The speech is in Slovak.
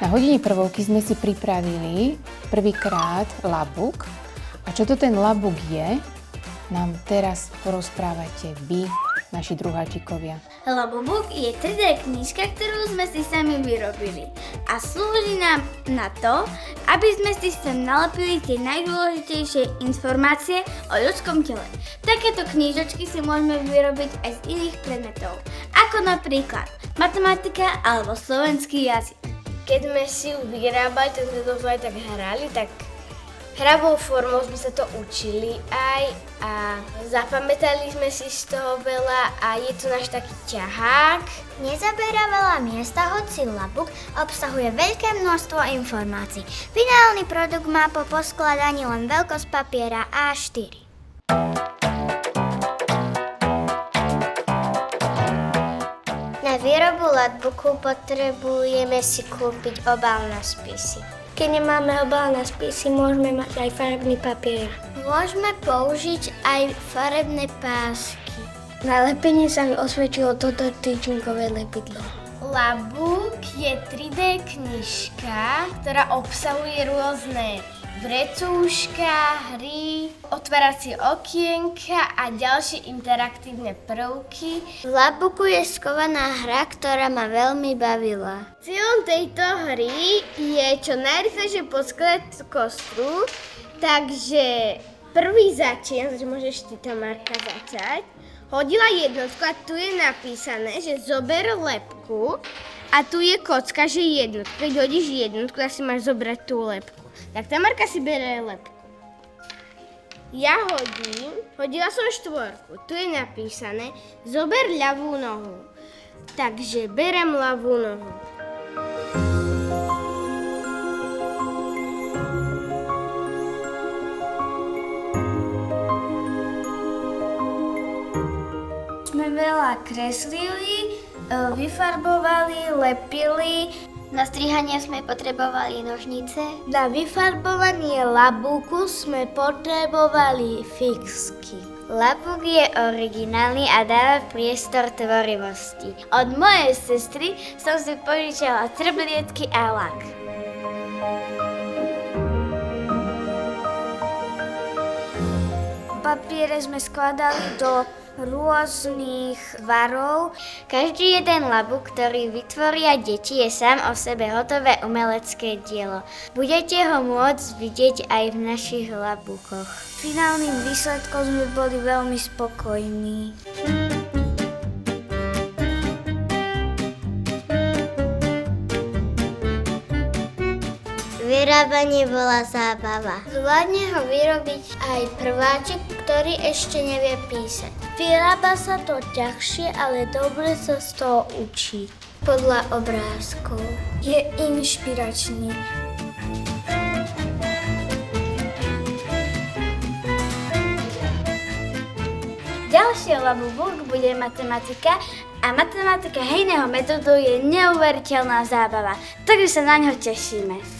Na hodine prvovky sme si pripravili prvýkrát labuk. A čo to ten labuk je, nám teraz porozprávate vy, naši druháčikovia. Labubuk je 3D knižka, ktorú sme si sami vyrobili a slúži nám na to, aby sme si sem nalepili tie najdôležitejšie informácie o ľudskom tele. Takéto knižočky si môžeme vyrobiť aj z iných predmetov, ako napríklad matematika alebo slovenský jazyk. Keď sme si ju vyrábali, tak sme to aj tak hrali, tak hravou formou sme sa to učili aj a zapamätali sme si z toho veľa a je to náš taký ťahák. Nezaberá veľa miesta, hoci labuk obsahuje veľké množstvo informácií. Finálny produkt má po poskladaní len veľkosť papiera A4. Na výrobu labooku potrebujeme si kúpiť obal na spisy. Keď nemáme obal na spisy, môžeme mať aj farebný papier. Môžeme použiť aj farebné pásky. Na lepenie sa mi osvedčilo toto tyčinkové lepidlo. Labook je 3D knižka, ktorá obsahuje rôzne vrecúška, hry, otváracie okienka a ďalšie interaktívne prvky. V labooku je skovaná hra, ktorá ma veľmi bavila. Cieľom tejto hry je čo najrýchlejšie poskladať kostru, takže prvý začína, takže môžeš ty, Tamárka, začať. Hodila jednotku a tu je napísané, že zober lepku a tu je kocka, že jednotku. Keď hodíš jednotku, tak si máš zobrať tú lepku. Tak Tamárka si berie lepku. Ja hodila som štvorku. Tu je napísané, zober ľavú nohu. Takže berem ľavú nohu. Sme veľa kreslili, vyfarbovali, lepili. Na strihanie sme potrebovali nožnice. Na vyfarbovanie labúku sme potrebovali fixky. Labuk je originálny a dáva priestor tvorivosti. Od mojej sestry som si požičala trblietky a lak. Papiere sme skladali do rôznych tvarov. Každý jeden labuk, ktorý vytvoria deti, je sám o sebe hotové umelecké dielo. Budete ho môcť vidieť aj v našich labukoch. Finálnym výsledkom sme boli veľmi spokojní. Vyrábanie bola zábava. Zvládne ho vyrobiť aj prváčik, ktorý ešte nevie písať. Vyrába sa to ťažšie, ale dobre sa z toho učí. Podľa obrázkov. Je inšpiračný. Ďalšie labubuk bude matematika a matematika hejného metódu je neuveriteľná zábava, takže sa na ňo tešíme.